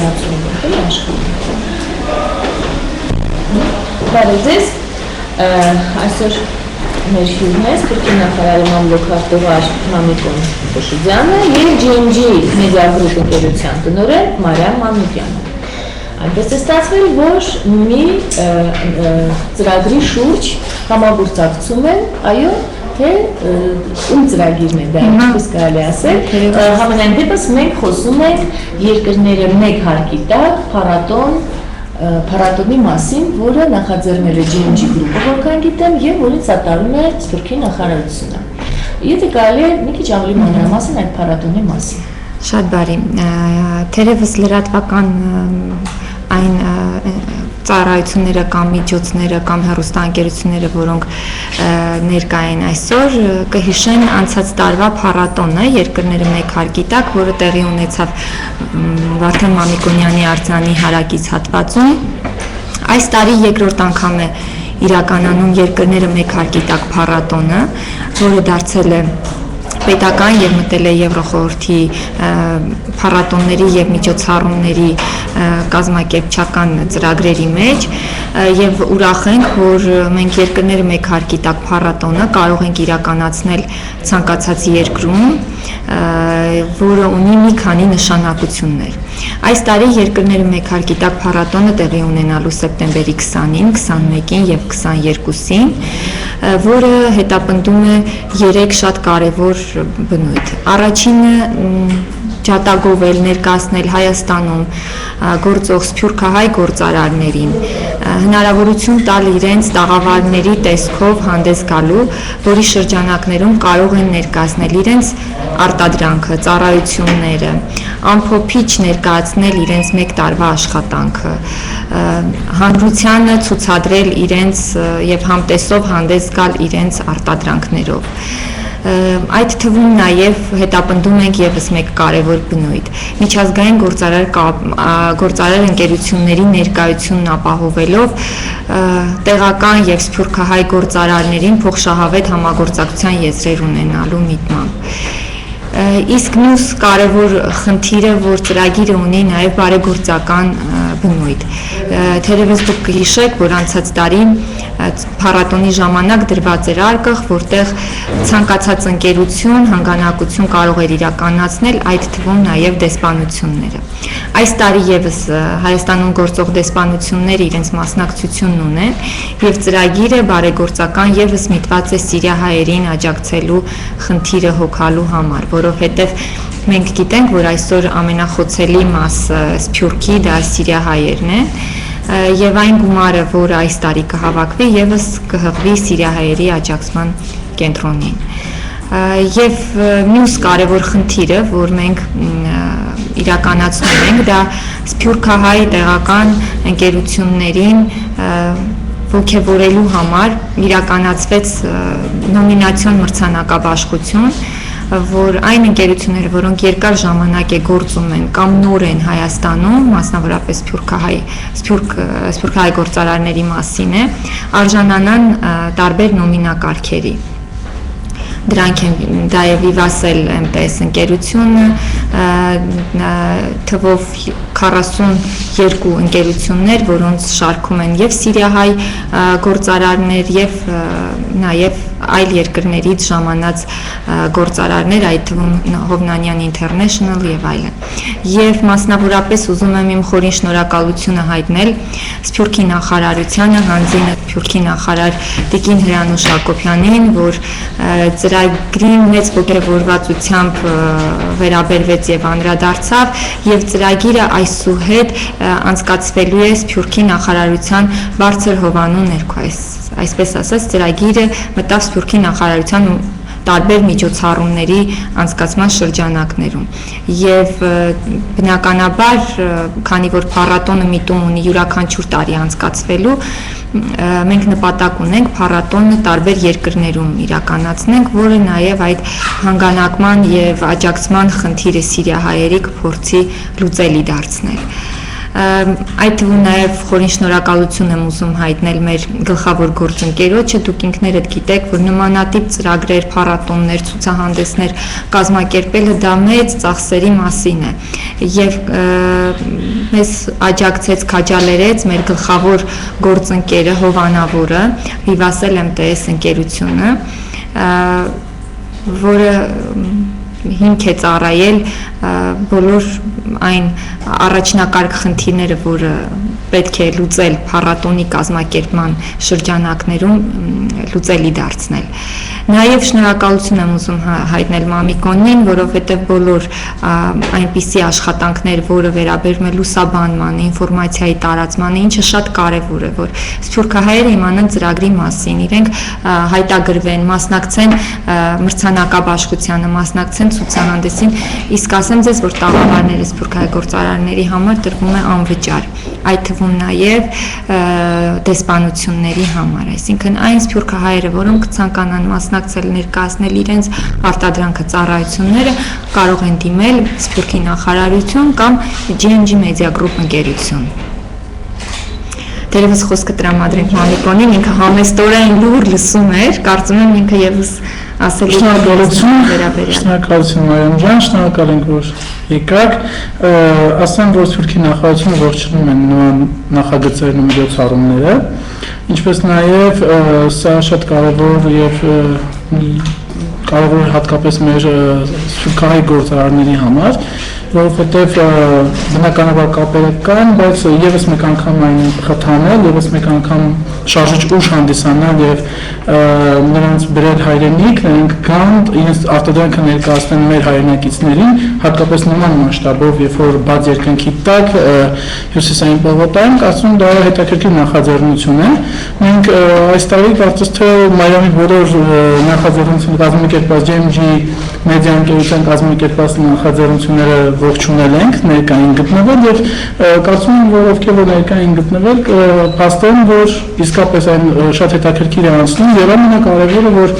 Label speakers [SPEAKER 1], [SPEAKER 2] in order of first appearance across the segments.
[SPEAKER 1] միացում է աշխարհում։ Բարև ձեզ, այսօր մեր հյուրն է Սպորտի նախարարի մամլոքարտուղար Մամիկոն Խոշիդյանը և GMG մեդիա գրուպ ընկերության տնօրեն Մարիամ Մանուկյանը։ Այնպես է ստացվել, որ մի ծրագրի շուրջ համագործակցում են, այո, թե ում ծրագիրն է դա, ինչպես կարելի ասել, համենայն դեպս մենք խոսում ենք երկրները մեկ հարկի տակ փառատոնի մասին, որը նախաձեռնել է GMG գրուպը, որքան գիտեմ, եւ որին սատարում է Սփյուռքի նախարարությունը։ Եթե կարելի է մի քիչ ավելի մանրամասն այդ փառատոնի մասին։
[SPEAKER 2] Շատ բարի, թերևս լրատվական այն ծառայությունները կամ միջոցները կամ հեռուստաընկերությունները, որոնք ներկա են այսօր, կհիշեն անցած տարվա փառատոնը երկրները մեկ հարկի տակ, որը տեղի ունեցավ Վարդան Մամիկոնյանի արձանի հարակից հատվածում։ Այս տարի երկրորդ անգամ է իրականանում երկրները մեկ հարկի տակ փառատոնը, որը դարձել է պետական եւ մտել է Եվրոխորհրդի փառատոնների եւ միջոցառումների կազմակերպչական ծրագրերի մեջ եւ ուրախ ենք, որ մենք երկրները մեկ հարկի տակ փառատոնը կարող ենք իրականացնել ցանկացած երկրում, որը ունի մի քանի նշանակություններ։ Այս տարի երկրները մեկ հարկի տակ փառատոնը տեղի ունենալու սեպտեմբերի 20-ին, 21-ին եւ 22-ին, որը հետապնդում է 3 շատ կարևոր բնույթ։ Առաջինը ջատագովել ներկայացնել Հայաստանում գործող սփյուռքահայ գործարարներին, հնարավորություն տալ իրենց տաղավարների տեսքով հանդես գալու, որի շրջանակներում կարող են ներկայացնել իրենց արտադրանքը, ծառայությունները, ամփոփիչ ներկայացնել իրենց մեկ տարվա աշխատանքը, հանրությանը ցուցադրել իրենց եւ համտեսով հանդես գալ իրենց արտադրանքներով։ Այդ թվում նաև հետապնդում ենք եւս մեկ կարևոր բնույթ՝ միջազգային գործարար ընկերությունների ներկայությունն ապահովելով տեղական եւ սփյուռքահայ գործարարներին փոխշահավետ համագործակցության եզրեր ունենալու միտմամբ։ Իսկ մյուս կարևոր խնդիրը, որ ծրագիրը ունի նաև բարեգործական բնույթ։ Թերևս դուք կհիշեք, որ անցած տարի փառատոնի ժամանակ դրված էր արկղ, որտեղ ցանկացած ընկերություն հանգանակություն կարող էր իրականացնել, այդ թվում նաև դեսպանությունները։ Այս տարի եւս Հայաստանում գործող դեսպանությունները իրենց մասնակցությունն ունեն եւ ծրագիրը բարեգործական եւս միտված է սիրիահայերին աջակցելու խնդիրը հոգալու համար, որովհետեւ մենք գիտենք, որ այսօր ամենախոցելի մասը Սփյուռքի դա սիրիահայերն են եւ այն գումարը, որը այս տարի կհավաքվի, եւս կհղվի սիրիահայերի աջակցման կենտրոնին։ Եվ մյուս կարևոր խնդիրը, որ մենք իրականացնում ենք, դա սփյուռքահայ տեղական ընկերություններին ոգևորելու համար իրականացվեց նոմինացիոն մրցանակաբաշխություն, որ այն ընկերությունները, որոնք երկար ժամանակ է գործում են կամ նոր են Հայաստանում, մասնավորապես սփյուռքահայ գործարարների մասին է, արժանանան տարբեր նոմինակարգերի։ Դրանք են նաև Վիվասել MTS ընկերությունը, թվով 42 ընկերություններ, որոնց շարքում են եւ սիրիահայ գործարարներ եւ նաև այլ երկրներից ժամանած գործարարներ, այդ թվում Հովնանյան International եւ այլն։ Եվ մասնավորապես ուզում եմ իմ խորին շնորհակալությունը հայտնել Սփյուռքի նախարարությանը, հանձինը Սփյուռքի նախարար Տիկին Հրանուշ Հակոբյանին, որ ծրագրին մեծ ողջավորվածությամբ վերաբերվեց եւ անդրադարձավ եւ ծրագիրը այսուհետ անցկացվելու է Սփյուռքի նախարարության բարձր հովանու ներքո, այսպես ասած ծրագիրը մտավ Սփյուռքի նախարարության տարբեր միջոցառումների անցկացման շրջանակներում եւ բնականաբար քանի որ փառատոնը միտում ունի յուրաքանչյուր տարի անցկացվելու մենք նպատակ ունենք փառատոնը տարբեր երկրներում իրականացնենք, որը նաեւ այդ հանգանակման եւ աջակցման խնդիրը սիրիահայերի կփորձի լուծելի դարձնել։ Այդ թվում նաև խորին շնորհակալություն եմ ուզում հայտնել մեր գլխավոր գործընկերոջը, դուք ինքներդ գիտեք, որ նմանատիպ ծրագրեր, փառատոններ, ցուցահանդեսներ կազմակերպելը դա մեծ ծախսերի մասին է եւ մեզ աջակցեց, քաջալերեց մեր գլխավոր գործընկերը Հովանավորը, Վիվասել MTS ընկերությունը, որը հիմք է ծառայել բոլոր այն առաջնակարգ խնդիրները, որը պետք է լուծել փառատոնի կազմակերպման շրջանակներում, լուծելի դարձնել։ Նաև շնորհակալություն եմ ուզում հայտնել Մամիկոնին, որովհետև բոլոր այնպիսի աշխատանքներ, որը վերաբերում է լուսաբանմանը, ինֆորմացիայի տարածմանը, ինչը շատ կարևոր է, որ սփյուռքահայերը իմանան ծրագրի մասին, իրենք հայտագրվեն, մասնակցեն մրցանակաբաշխությանը, մասնակցեն ցուցահանդեսին, իսկ ասեմ ձեզ, որ տաղավարները սփյուռքահայ գործարարների համար տրվում է անվճար, այդ թվում նաև դեսպանությունների համար, այսինքն այն սփյուռքահայերը, որոնք ցանկանան մասնակցել, ներկայացնել իրենց արտադրանքը, ծառայությունները, կարող են դիմել Սփյուռքի նախարարություն կամ GMG Media Group ընկերություն։ Դերևս խոսքը տրամադրենք Մամիկոնին, ինքը համեստորեն լուր լսում էր, կարծում եմ ինքը եւս ասել է վերաբերյալ։
[SPEAKER 3] Շնորհակալություն Մարիամ ջան, շնորհակալ ենք, որ եկաք, ասեմ, որ Սփյուռքի նախարարությունը ողջունում է նման նախագծերն ու միջոցառումները, ինչպես նաև սա շատ կարևոր եւ կարևոր հատկապես մեր սփյուռքահայ գործարարների համար, որովհետև բնականաբար կապերը կան, բայց եւս մեկ անգամ այն խթանել, եւս մեկ անգամ շարժիչ ուժ հանդիսանալ եւ նրանց բերել հայրենիք, նրանք գան իրենց արտադրանքը ներկայացնեն մեր հայրենակիցներին, հատկապես նման մասշտաբով, երբ որ բաց երկնքի տակ հյուսիսային պողոտայում, կարծում դա հետաքրքիր նախաձեռնություն է։ Մենք այս տարի կարծես թե Մայամի բոլոր նախաձեռնությունները կազմակերպված GMG մեդիա ընկերության կազմակերպված նախաձեռնությունները ողջունել ենք, ներկային գտնվել եւ կարծում եմ, որ ովքեր որ ներկային գտնվել, փաստորեն որ իսկապես այն շատ հետաքրքիր է անցնում եւ ամենակարևորը որ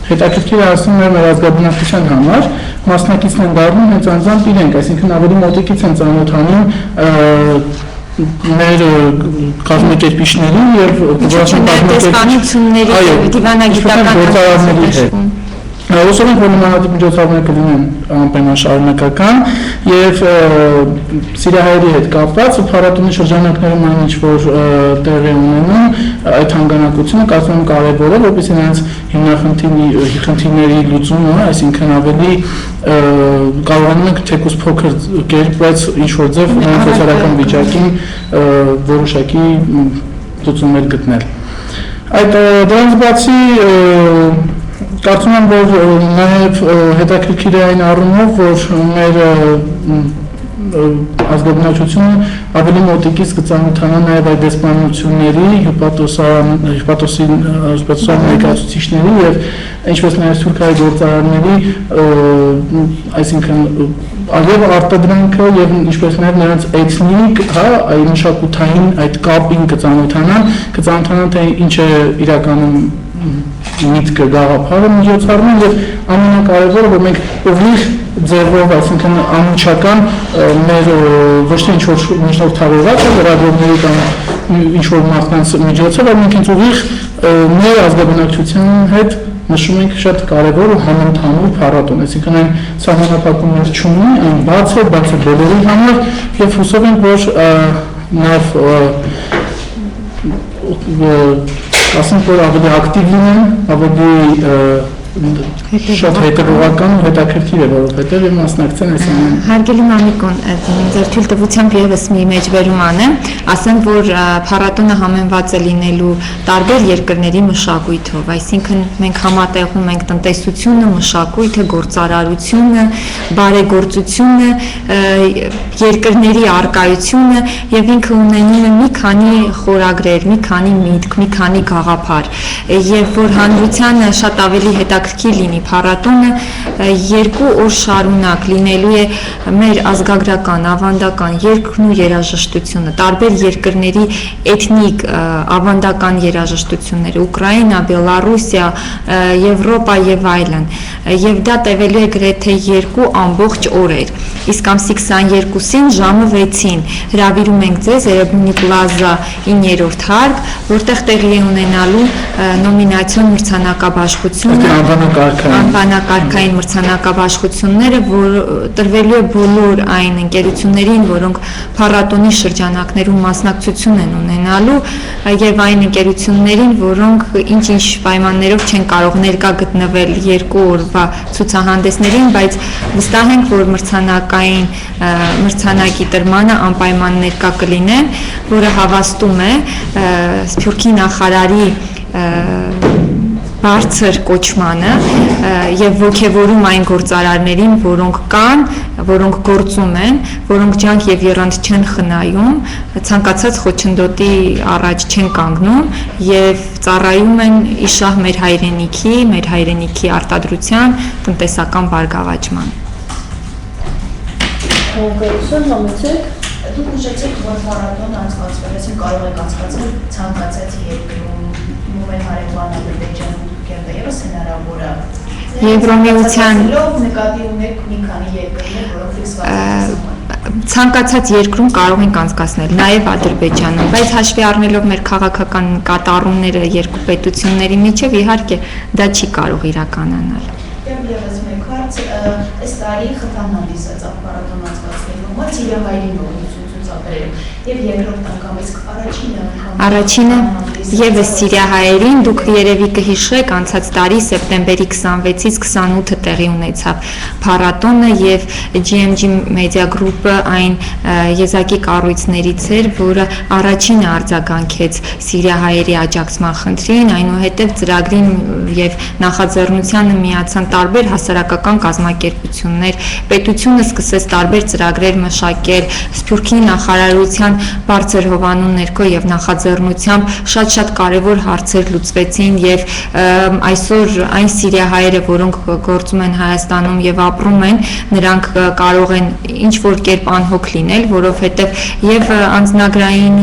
[SPEAKER 3] հետաքրքիր է անցնում մեր ազգաբնակության համար, մասնակիցն են դառնում հենց անձամբ իրենք, այսինքն ավելի մոտիկից են ծանոթանում մեր կազմակերպիչների եւ
[SPEAKER 2] դեսպանությունների դիվանագիտական
[SPEAKER 3] գործարարների հետ։ Ուսում ենք, որ նմանատիպ միջոցառումներ կլինեն անպայման շարունակական եւ սիրահայերի հետ կապված փառատոնի շրջանակներում այն ինչ որ տեղի ունենում, այդ հանգանակությունը կարծում եմ կարևոր է, որպեսզի նրանց հիմնախնդիրների լուծումը, այսինքն ավելի կարողանում ենք թեկուզ փոքր կերպ, բայց ինչ որ ձև նրանց սոցիալական վիճակին որոշակի լուծումներ գտնել։ Այդ դրանց բացի կարծում եմ, որ նաև հետաքրքիր է այն առումով, որ մեր ազգաբնակչությունը ավելի մոտիկից կծանոթանա նաև այդ դեսպանությունների, հյուպատոսի ներկայացուցիչների եւ ինչպես նաև սփյուռքահայ գործարարների, այսինքն եւ արտադրանքը եւ ինչպես նաև նրանց էթնիկ, այ մշակութային այդ կապին կծանոթանան թե ինչ է իրականում միտքը գաղափարը միջոցառում եւ ամենակարևորը որ մենք ուղիղ ձեռով, այսինքն անմիջական մեր ոչ թե ինչ որ միջնորդավորված լրագրողների կամ ինչ որ մարդկանց միջոցով, այլ մենք հենց ուղիղ մեր ազգաբնակչության հետ նշում ենք շատ կարևոր ու համընդհանուր փառատոն, այսինքն այն սահմանափակումներ չունի, այն բաց է բոլորի համար եւ հուսով ենք որ նաեւ ասենք որ ավելի ակտիվ լինեն, ավելի շատ հետևողական ու հետաքրքիր է, որովհետև մասնակցեն այս ամենը։
[SPEAKER 2] Հարգելի Մամիկոն, ձեր թույլտվությամբ եւս մի մեջբերում անեմ, ասեմ, որ փառատոնը համեմված է լինելու տարբեր երկրների մշակույթով, այսինքն մենք համատեղում ենք տնտեսությունը, մշակույթը, գործարարությունը, բարեգործությունը, երկրների առկայությունը եւ ինքը ունենում է մի քանի խորագրեր, մի քանի միտք, մի քանի գաղափար, եւ որ հանրությանը շատ ավելի հետաքրքիր լինի փառատոնը, 2 օր շարունակ լինելու է մեր ազգագրական, ավանդական երգն ու երաժշտությունը, տարբեր երկրների էթնիկ ավանդական երաժշտությունները, Ուկրաինա, Բելարուսիա, Եվրոպա եւ այլն, եւ դա տևելու է գրեթե 2 ամբողջ օրեր, իսկ ամսի 22-ին ժամը 6-ին հրավիրում ենք ձեզ Էրեբունի պլազա 9-րդ հարկ, որտեղ տեղի է ունենալու նոմինացիոն մրցանակաբաշխությունը անվանակարգային մրցանակաբաշխությունները, որ տրվելու է բոլոր այն ընկերություններին, որոնք փառատոնի շրջանակներում մասնակցություն են ունենալու, եւ այն ընկերություններին, որոնք ինչ-ինչ պայմաններով չեն կարող ներկա գտնվել 2 օրվա ցուցահանդեսներին, բայց վստահ ենք, որ մրցանակի տրմանը անպայման ներկա կլինեն, որը հավաստում է Սփյուռքի նախարարի բարձր կոչմանը եւ ոգեվորում այն գործարարներին, որոնք կան, որոնք գործում են, որոնք ջանք եւ եռանդ չեն խնայում, ցանկացած խոչընդոտի առաջ չեն կանգնում եւ ծառայում են իշահ մեր հայրենիքի արտադրության տնտեսական բարգավաճման։
[SPEAKER 1] Գոյություն համեցեք
[SPEAKER 4] Դուք նշեցիք, որ փառատոնը անցկացվել է, կարող եք անցկացնել ցանկացած երկրում, Մոմեն հարևան Ադրբեջանում, Թուրքիայում, եւս հնարավոր է։
[SPEAKER 2] Եվրոմիության
[SPEAKER 4] նկատի ունեք մի քանի երկրներ, որոնք ֆիքսված են։
[SPEAKER 2] Ցանկացած երկրում կարող ենք անցկացնել, նաև Ադրբեջանում, բայց հաշվի առնելով մեր քաղաքական կատարումները երկու պետությունների միջև, իհարկե դա չի կարող իրականանալ։
[SPEAKER 4] Եվս մեկ հարց, այս տարի խթան հանդիսացավ փառատոն անցկացնելու համար Սիրիահայերին ողջունություն ցուցաբերել եւ երկրորդ անգամ իսկ
[SPEAKER 2] առաջինը եւս Սիրիահայերին, դուք երևի կհիշեք, անցած տարի սեպտեմբերի 26-ից 28-ը տեղի ունեցավ փառատոնը եւ GMG Media Group-ը այն եզակի կառույցներից էր, որը առաջինը արձագանքեց Սիրիահայերի աջակցման խնդրին, այնուհետև ծրագրին եւ նախաձեռնությանը միացան տարբեր հասարակական կազմակերպություններ, պետությունը սկսեց տարբեր ծրագրեր մշակել, Սփյուռքի նախարարության բարձր հովանու ներքո եւ նախաձեռնությամբ շատ կարևոր հարցեր լուծվեցին եւ այսօր այն սիրիահայերը, որոնք գործում են Հայաստանում եւ ապրում են, նրանք կարող են ինչ որ կերպ անհոգ լինել, որովհետեւ եւ անձնագրային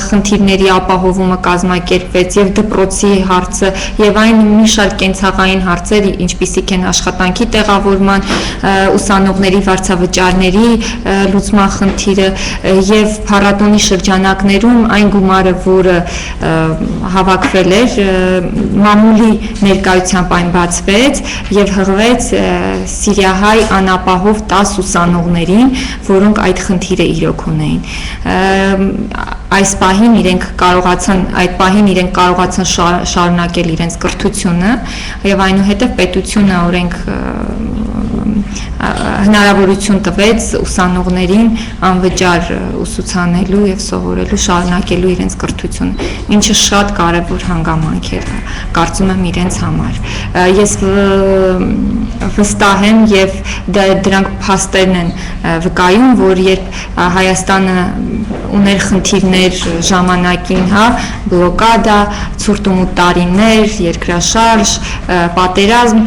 [SPEAKER 2] խնդիրների ապահովումը կազմակերպվեց եւ դպրոցի հարցը եւ այն մի շարք կենցաղային հարցեր, ինչպիսիք են աշխատանքի տեղավորման, ուսանողների վարձավճարների լուծման խնդիրը եւ փառատոնի շրջանակներում այն գումարը, որը հավաքվել էր, մամուլի ներկայությամբ այն բացվեց եւ հղվեց սիրիահայ անապահով 10 ուսանողներին, որոնք այդ խնդիրը իրոք ունեին։ Այս պահին իրենք կարողացան շարունակել իրենց կրթությունը եւ այնուհետեւ պետությունը օրենք հնարավորություն տվեց ուսանողներին անվճար ուսուցանելու եւ սովորելու, շարունակելու իրենց կրթությունը, ինչը շատ կարեւոր հանգամանք էր, կարծում եմ իրենց համար։ Ես վստահ եմ եւ դրանք փաստերն են վկայում, որ երբ Հայաստանը ուներ խնդիրներ ժամանակին, բլոկադա, ցուրտումութ տարիներ, երկրաշարժ, պատերազմ,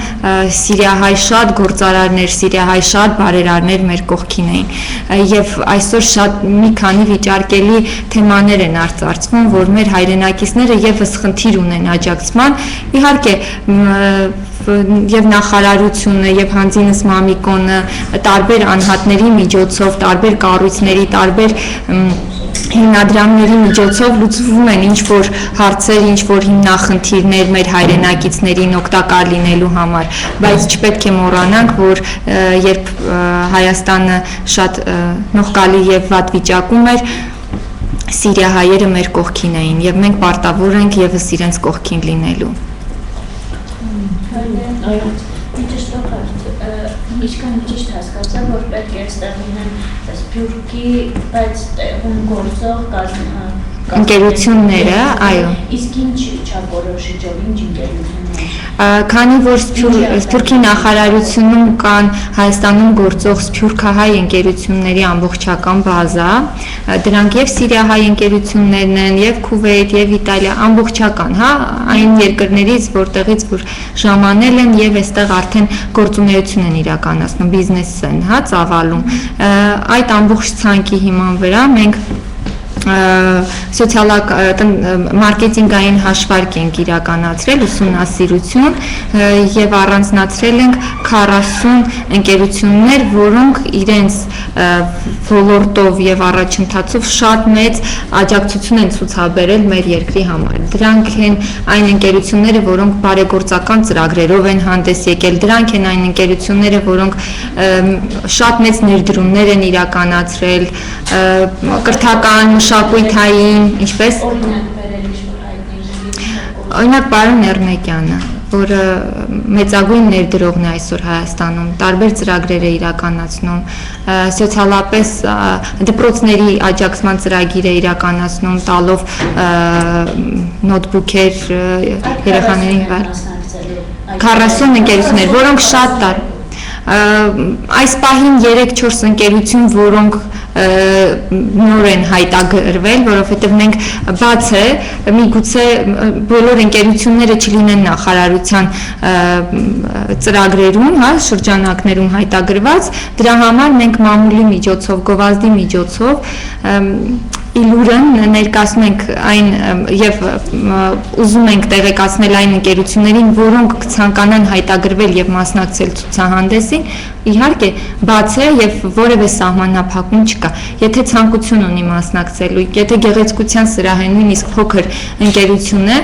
[SPEAKER 2] սիրիահայ շատ գործարարներ, սիրիահայ շատ բարերարներ մեր կողքին էին եւ այսօր շատ մի քանի վիճարկելի թեմաներ են արծարծվում, որ մեր հայրենակիցները եւս խնդիր ունեն աջակցման, իհարկե եւ նախարարությունը եւ Հանձինս Մամիկոնը տարբեր անհատների միջոցով, տարբեր կառույցների, տարբեր հիմնադրամների միջոցով լուծվում են ինչ-որ հարցեր, ինչ-որ հիմնախնդիրներ մեր հայրենակիցներին օգտակար լինելու համար, բայց չպետք է մոռանանք, որ երբ Հայաստանը շատ նողկալի եւ վատ վիճակում էր, սիրիահայերը մեր կողքին էին եւ մենք պարտավոր ենք եւս իրենց կողքին լինելու։
[SPEAKER 5] Այո, ինչքան ճիշտ հասկացա, որ պետք է ստեղ լինեն Սփյուռքի, բայց տեղում գործող
[SPEAKER 2] ընկերությունները, այո։
[SPEAKER 5] Իսկ ինչ չափորոշիչով, ինչ ընկերություններ։
[SPEAKER 2] Քանի որ Սփյուռքի նախարարությունում կան Հայաստանում գործող սփյուռքահայ ընկերությունների ամբողջական բազա, դրանք եւ սիրիահայ ընկերություններն են, եւ Քուվեյթ, եւ Իտալիա, ամբողջական, այն երկրներից, որտեղից որ ժամանել են եւ այստեղ արդեն գործունեություն են իրականացնում, բիզնես են, ծավալում։ Այդ ամբողջ ցանկի հիման վրա մենք մարքեթինգային հաշվարկ ենք իրականացրել, ուսումնասիրություն եւ առանձնացրել ենք 40 ընկերություններ, որոնք իրենց ոլորտով եւ առաջընթացով շատ մեծ աջակցություն են ցուցաբերել մեր երկրի համար։ Դրանք են այն ընկերությունները, որոնք բարեգործական ծրագրերով են հանդես եկել, դրանք են այն ընկերությունները, որոնք շատ մեծ ներդրումներ են իրականացրել, կրթական, մշակութային, ինչպես օրինակ պարոն Էրմեկյանը, որը մեծագույն ներդրողն է այսօր Հայաստանում, տարբեր ծրագրեր է իրականացնում, սոցիալապես դպրոցների աջակցման ծրագիր է իրականացնում, տալով նոթբուքեր երեխաներին 40 ընկերություններ, որոնք շատ այս պահին 3-4 ընկերություն, որոնք նոր են հայտագրվել, որովհետև մենք բաց է, միգուցե բոլոր ընկերությունները չլինեն նախարարության ծրագրերում, շրջանակներում հայտագրված, դրա համար մենք մամուլի միջոցով, գովազդի միջոցով իլուրն ներկայացնում ենք այն եւ ուզում ենք տեղեկացնել այն ընկերություններին, որոնք կցանկանան հայտագրվել եւ մասնակցել ցուցահանդեսին, իհարկե բաց է եւ որևէ սահմանափակում չկա։ Եթե ցանկություն ունի մասնակցելու, եթե գեղեցկության սրահ է, նույնիսկ փոքր ընկերություն է,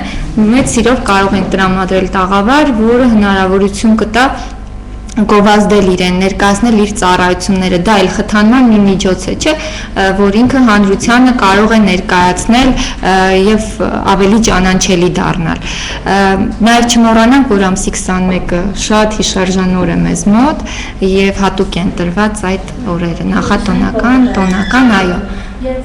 [SPEAKER 2] մեծ սիրով կարող ենք տրամադրել տաղավար, որը հնարավորություն կտա գովազդել իրեն, ներկայացնել իր ծառայությունները, դա էլ խթանման մի միջոց է, չէ, որ ինքը հանրությանը կարող է ներկայացնել եւ ավելի ճանաչելի դառնալ։ Նաեւ չմոռանանք, որ ամսի 21-ը շատ հիշարժան օր է մեզ մոտ եւ հատուկ են տրված այդ օրերը, նախատոնական, տոնական, այո։
[SPEAKER 5] Եվ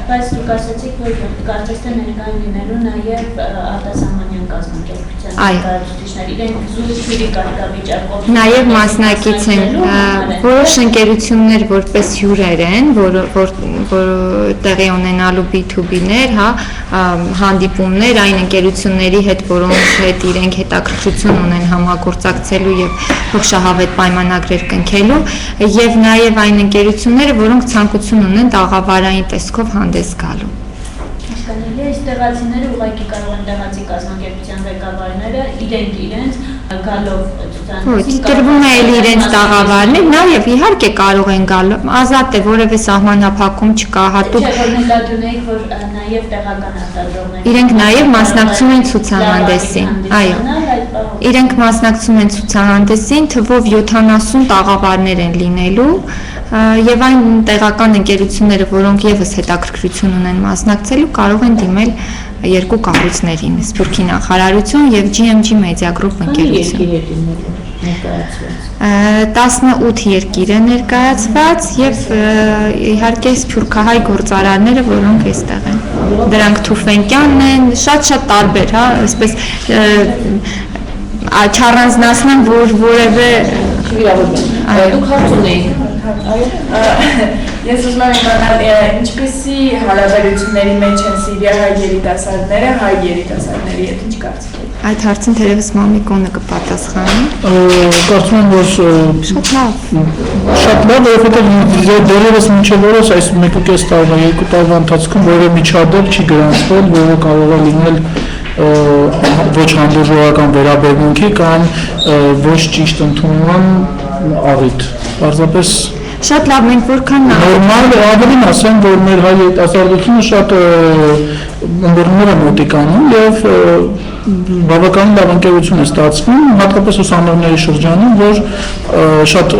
[SPEAKER 5] բայց դուք ասացիք, որ կարծես թե ներկայ լինելու նաև արտասահմանյան կազմակերպության ներկայացուցիչներ, իրենք զուտ հյուրի կարգավիճակով
[SPEAKER 2] նաև մասնակից են որոշ ընկերություններ որպես հյուրեր են, որ տեղի ունենալու B2B-ներ, հանդիպումներ այն ընկերությունների հետ, որոնց հետ իրենք հետաքրքրություն ունեն համագործակցելու եւ փոխշահավետ պայմանագրեր կնքելու, եւ նաեւ այն ընկերությունները, որոնք ցանկություն ունեն տաղավարային տեսքով հանդես գալու։
[SPEAKER 5] Հասկանալի է, տեղացիները ուղղակի կարող են տեղացի կազմակերպության ղեկավարները իրենց գալով ցուցանիշին
[SPEAKER 2] տրվում է իրենց տաղավարներ, նաև իհարկե կարող են գալ, ազատ է, որևէ սահմանափակում չկա, հատուկ
[SPEAKER 5] նկատունեիք, որ նաև տեղական արտադրողներ
[SPEAKER 2] իրենք նաև մասնակցում են ցուցահանդեսին, այո, իրենք մասնակցում են ցուցահանդեսին, թվով 70 տաղավարներ են լինելու եւ այն տեղական ընկերությունները, որոնք եւս հետաքրքրություն ունեն մասնակցելու, կարող են դիմել երկու կառույցներին, Սփյուռքի նախարարություն եւ GMG Media Group ընկերություն։ 18 երկիր է ներկայացված եւ իհարկե սփյուռքահայ գործարարները, որոնք այստեղ են։ Դրանք Թուֆենկյանն են, շատ տարբեր, այսպես չառանձնացնեմ, որ որևէ
[SPEAKER 1] դուք հարց ունեիք։
[SPEAKER 6] Ես ուզում եմ իմանալ, ինչպիսի հարաբերությունների մեջ են սիրիահայ երիտասարդները հայ երիտասարդների հետ, ինչ կարծիք եք։
[SPEAKER 2] Այդ հարցին թերևս Մամիկոնը կպատասխանի։
[SPEAKER 3] Կարծում եմ, որ շատ լավ, որովհետև դեռևս մինչև օրս այս 1.5 տարվա, 2 տարվա ընթացքում որևէ միջադեպ չի գրանցվել, որը կարող է լինել ոչ հանդուրժողական վերաբերմունքի կամ ոչ ճիշտ ընդունման առիթ։ Պարզապես
[SPEAKER 2] շատ լավ, մենք որքան
[SPEAKER 3] նորմալ ավելին ասեմ, որ մեր հայ երիտասարդությունը շատ ընկերները մոտիկանում եւ բավականին լավ ընկերություն է ստացվում, հատկապես ուսանողների շրջանում, որ շատ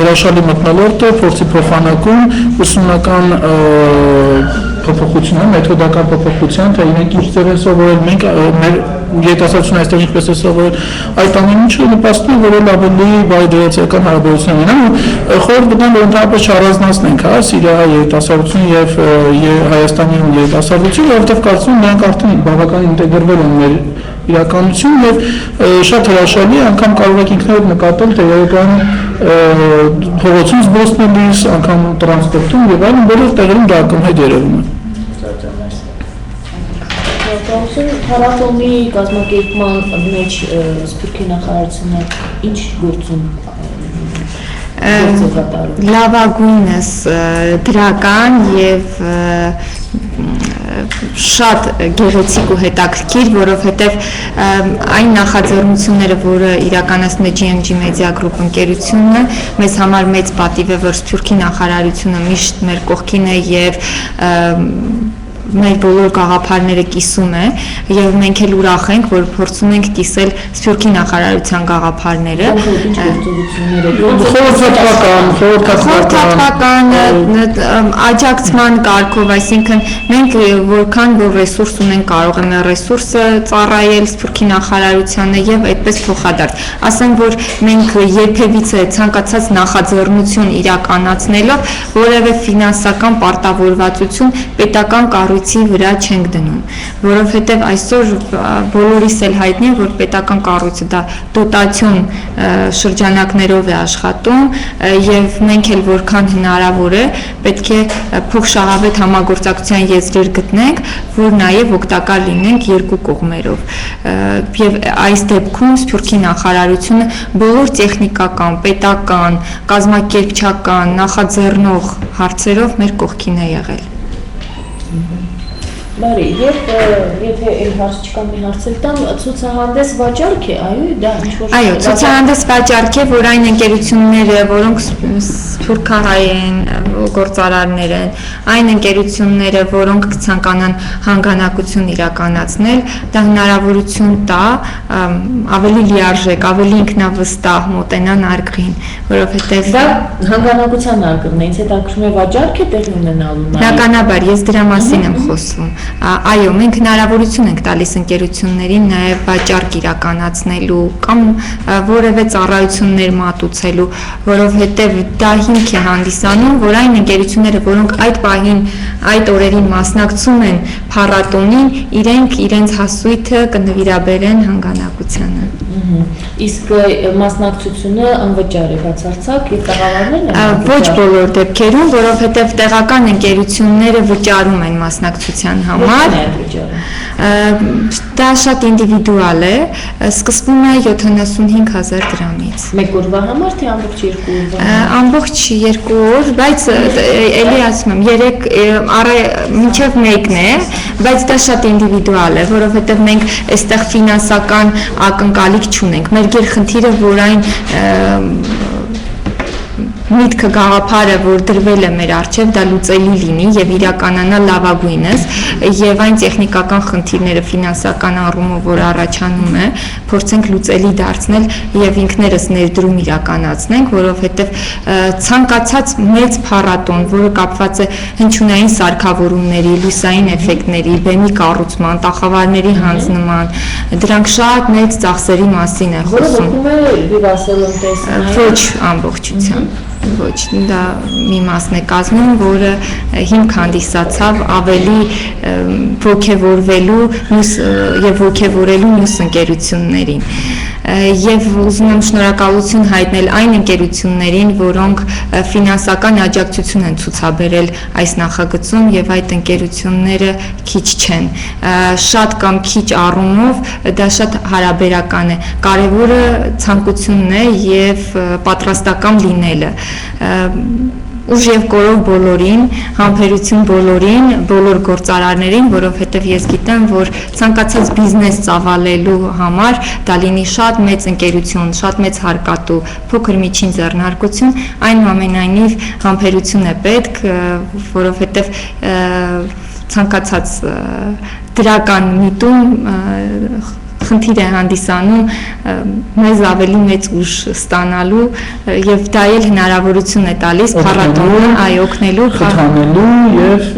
[SPEAKER 3] հրաշալի մթնոլորտ է, փորձի փոխանակում, ուսումնական փոփոխություն, մեթոդական փոփոխության, թե իրենք ինչ ձև են սովորել, մենք մեր երիտասարդությունը այստեղ ինչպես է սովորել, այդ ամեն ինչը նպաստում է, որ ավելի բարեդրացիական հարաբերություն ունենան ու խորհուրդ կտամ, որ ընդհանրապես չառանձնացնենք, Սիրիայի երիտասարդություն եւ Հայաստանի երիտասարդություն, որովհետեւ կարծում եմ նրանք արդեն բավականին ինտեգրվել են մեր իրականություն եւ շատ հրաշալի անգամ կարող եք ինքներդ նկատել թե երեկոյան փողոցում զբոսնելիս, անգամ տրանսպորտում եւ այլն բոլոր տեղերում դա ակնհայտ երևում է։
[SPEAKER 1] Փառատոնի կազմակերպման մեջ Սփյուռքի նախարարությունը ինչ գործում
[SPEAKER 2] լավագույնս դրական եւ շատ գեղեցիկ ու հետաքրքիր, որովհետև այն նախաձեռնությունները, որը իրականացնում է GMG Media Group ընկերությունը, մեզ համար մեծ պատիվ է, որ Սփյուռքի նախարարությունը միշտ մեր կողքին է եւ մեր բոլոր գաղափարները կիսում է եւ մենք էլ ուրախ ենք, որ փորձում ենք կիսել Սփյուռքի նախարարության գաղափարները։ Խորհրդատվական աջակցման կարգով, այսինքն մենք որքան որ ռեսուրս ունենք, կարող ենք մեր ռեսուրսը ծառայել Սփյուռքի նախարարությանը եւ այդպես փոխադարձ։ Ասեմ, որ մենք երբևիցե ցանկացած նախաձեռնություն իրականացնելով որևէ ֆինանսական պարտավորվածություն պետական կառույցի վրա չենք դնում, որովհետև այսօր բոլորիս էլ հայտնի է, որ պետական կառույցը դա դոտացիոն շրջանակներով է աշխատում եւ մենք էլ որքան հնարավոր է պետք է փոխշահավետ համագործակցության եզրեր գտնենք, որ նաեւ օգտակար լինենք երկու կողմերով եւ այս դեպքում Սփյուռքի նախարարությունը բոլոր տեխնիկական, պետական, կազմակերպչական, նախաձեռնող հարցերով մեր կողքին է եղել։
[SPEAKER 1] Բարի, եթե այլ հարց չկա, մի հարցել տամ, ցուցահանդես վաճառք է, այո, դա ինչ-որ
[SPEAKER 2] Այո, ցուցահանդես վաճառք է, որ այն ընկերությունները, որոնք սփյուռքահայ են, գործարարներ են, այն ընկերությունները, որոնք կցանկանան հանգանակություն իրականացնել, դա հնարավորություն տա ավելի լիարժեք, ավելի ինքնավստահ մոտենան արկղին, որովհետև
[SPEAKER 1] դա հանգանակության արկղն է, ինձ հետաքրքրում է վաճառք է տեղի ունենալու։
[SPEAKER 2] Բնականաբար, ես դրա մասին եմ խոսում։ Այո, մենք հնարավորություն ենք տալիս ընկերություններին նաև վաճառք իրականացնելու կամ որևէ ծառայություններ մատուցելու, որովհետև դա հիմք է հանդիսանում, որ այն ընկերությունները, որոնք այդ պահին, այդ օրերին մասնակցում են փառատոնին, իրենք իրենց հասույթը կնվիրաբերեն հանգանակությանը։
[SPEAKER 1] Իսկ մասնակցությունը անվճար է, բացարձակ եւ տաղավարներն են։
[SPEAKER 2] Ոչ բոլոր դեպքերում, որովհետև տեղական ընկերությունները վճարում են մասնակցության համար։ Դա շատ ինդիվիդուալ է, սկսվում է 75,000 դրամից։
[SPEAKER 1] Մեկ օրվա համար թե ամբողջ երկու օրվա։
[SPEAKER 2] Ամբողջ երկու օր, բայց էլի ասում եմ, մինչև մեկն է, բայց դա շատ ինդիվիդուալ է, որովհետև մենք այստեղ ֆինանսական ակնկալիք չունենք։ Մեր գերխնդիրը, որ այն միտքը գաղափարը, որ դրվել է մեր առջև, դա լուծելի լինի եւ իրականանա լավագույնս եւ այն տեխնիկական խնդիրները ֆինանսական առումով, որ առաջանում է, փորձենք լուծելի դարձնել եւ ինքներս ներդրում իրականացնենք, որովհետեւ ցանկացած մեծ փառատոն, որը կապված է հնչյունային սարքավորումների, լույսային էֆեկտների, բեմի կառուցման, տաղավարների հանձնման, դրանք շատ մեծ ծախսերի մասին է խոսում։
[SPEAKER 1] Որը հոգում է վիվասելում տեսնային։
[SPEAKER 2] Ոչ ամբողջությամբ։ Ոչ, դա մի մասն է կազմում, որը հիմք հանդիսացավ ավելի ոգևորվելու եւ ոգևորելու մյուս ընկերություններին։ Եվ ուզում եմ շնորհակալություն հայտնել այն ընկերություններին, որոնք ֆինանսական աջակցություն են ցուցաբերել այս նախագծում եւ այդ ընկերությունները քիչ չեն։ Շատ կամ քիչ առումով դա շատ հարաբերական է։ Կարևորը ցանկությունն է եւ պատրաստական լինելը։ Ուժ եւ կորով բոլորին, համբերություն բոլորին, բոլոր գործարարներին, որովհետեւ ես գիտեմ, որ ցանկացած բիզնես ծավալելու համար դա լինի շատ մեծ ընկերություն, շատ մեծ հարկատու, փոքր միջին ձեռնարկություն, այնուամենայնիվ համբերություն է պետք, որովհետեւ ցանկացած դրական միտում խնդիր է հանդիսանում մեզ ավելի մեծ ուժ ստանալու եւ դա էլ հնարավորություն է տալիս փառատոնը օգնելու
[SPEAKER 3] խթանելու եւ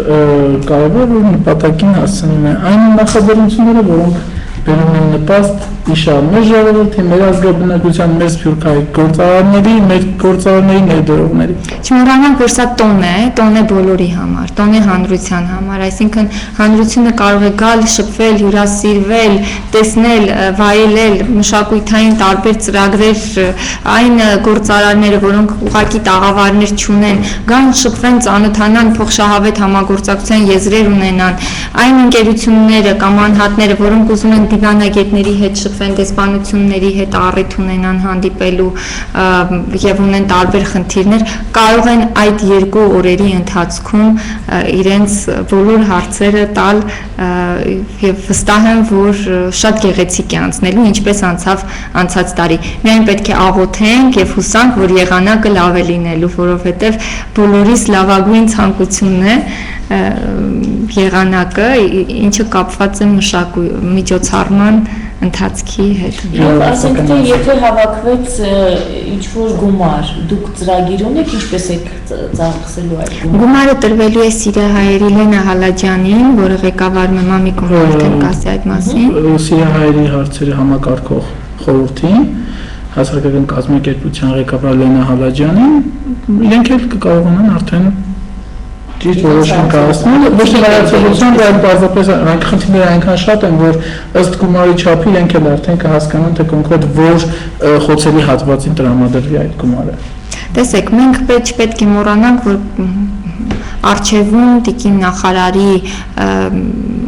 [SPEAKER 3] կարևոր որ նպատակին հասցնում է այն նախաձեռնությունները, որոնք բերում են նպաստ իշար մեր ժողովրդի, մեր ազգաբնակության, մեր սփյուռքահայ գործարարների, մեր գործարարների ներդրողների։
[SPEAKER 2] Չմոռանանք, որ սա տոն է բոլորի համար, տոն է հանրության համար, այսինքն հանրությունը կարող է գալ, շփվել, հյուրասիրվել, տեսնել, վայելել մշակութային տարբեր ծրագրեր, այն գործարարները, որոնք ուղղակի տաղավարներ չունեն, գան, շփվեն, ծանոթանան, փոխշահավետ համագործակցության եզրեր ունենան, այն ընկերությունները կամ անհատները, որոնք ուզում են դիվանագետների հետ շփվեն դեսպանությունների հետ առիթ ունենան հանդիպելու եւ ունեն տարբեր խնդիրներ, կարող են այդ 2 օրերի ընթացքում իրենց բոլոր հարցերը տալ եւ վստահ եմ, որ շատ գեղեցիկ է անցնելու, ինչպես անցավ անցած տարի։ Միայն պետք է աղոթենք եւ հուսանք, որ եղանակը լավ է լինելու, որովհետեւ բոլորիս լավագույն ցանկությունն է եղանակը, ինչը կապված է միջոցառման ընթացքի հետ։
[SPEAKER 1] Եվ ասենք թե եթե հավաքվեց ինչ-որ գումար, դուք ծրագիր ունեք, ինչպես եք ծախսելու այդ գումարը։
[SPEAKER 2] Գումարը տրվելու է Սիրիահայերի Լենա Հալաջյանին, որը ղեկավարում է Մամիկոն արդեն կասի այդ մասին։
[SPEAKER 3] Սիրիահայերի հարցերի համակարգող խորհրդին, հասարակական կազմակերպության ղեկավար Լենա Հալաջյանին, իրենք էլ կկարողանան արդեն ճիշտ որոշում կայացնել, ոչ թե վարչապետության, այլ պարզապես այն խնդիրները այնքան շատ են, որ ըստ գումարի չափի իրենք էլ արդեն կհասկանան, թե կոնկրետ որ խոցելի հատվածին տրամադրվի այդ գումարը։
[SPEAKER 2] Տեսեք, մենք պետք է մոռանանք, որ Արչևում տիկին նախարարի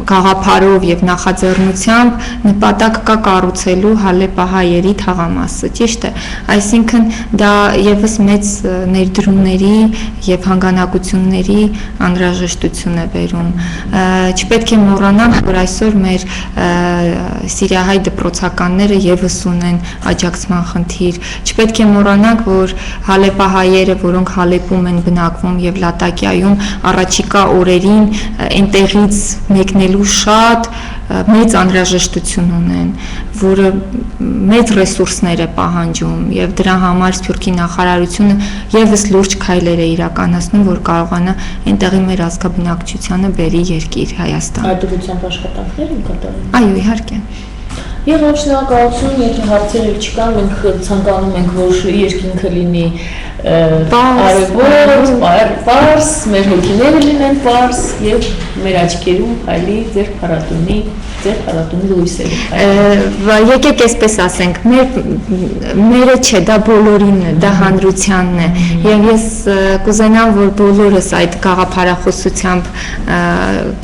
[SPEAKER 2] գաղափարով եւ նախաձեռնությամբ նպատակ կա կառուցելու հալեպահայերի թաղամասը, ճիշտ է, այսինքն դա եւս մեծ ներդրումների եւ հանգանակությունների անհրաժեշտություն է բերում։ Չպետք է մոռանանք, որ այսօր մեր սիրիահայ դպրոցականները եւս ունեն աջակցման խնդիր, չպետք է մոռանանք, որ հալեպահայերը, որոնք Հալեպում են բնակվում եւ Լատակիայում առաջիկա օրերին այնտեղից մեկնելու շատ մեծ անհրաժեշտություն ունեն, որը մեծ ռեսուրսներ է պահանջում եւ դրա համար Սփյուռքի նախարարությունը եւս լուրջ քայլեր է իրականացնում, որ կարողանա այնտեղի մեր ազգաբնակչությանը բերի երկիր Հայաստան։
[SPEAKER 1] Այդ ուղղությամբ աշխատանքներ են կատարվում։
[SPEAKER 2] Այո, իհարկե։
[SPEAKER 1] Եվ շնորհակալություն, եթե հարցեր չկան, մենք ցանկանում ենք, որ երկինքը լինի արևոտ, պարզ, մեր հոգիները լինեն պարզ եւ մեր աչքերում քայլի ձեր փառատոնի լույսերը։
[SPEAKER 2] Եկեք այսպես ասենք, մերը չէ, դա բոլորինն է, դա հանրությանն է եւ ես կուզենամ, որ բոլորս այդ գաղափարախոսությամբ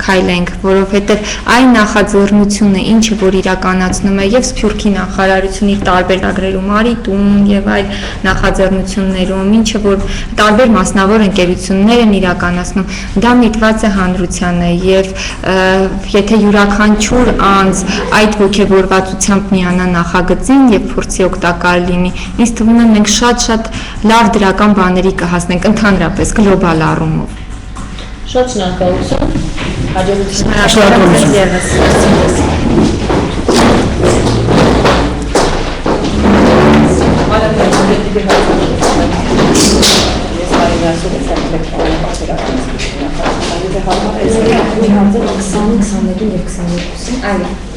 [SPEAKER 2] քայլենք, որովհետեւ այն նախաձեռնությունը, ինչը որ իրականացնում է եւ Սփյուռքի նախարարությունի տարբերագրերում Արիտում եւ այլ նախաձեռնություններում, ինչը որ տարբեր մասնավոր ընկերություններ են իրականացնում, դա միտված է հանրությանն է եւ եթե յուրաքանչյուր անձ այդ ոգևորվածությամբ միանա նախագծին եւ փորձի օգտակար լինի, ինձ թվում է մենք շատ լավ դրական բաների կհասնենք ընդհանրապես գլոբալ առումով։
[SPEAKER 1] Շատ շնորհակալություն։ Հաջողություն։
[SPEAKER 3] Շնորհակալություն
[SPEAKER 1] Ես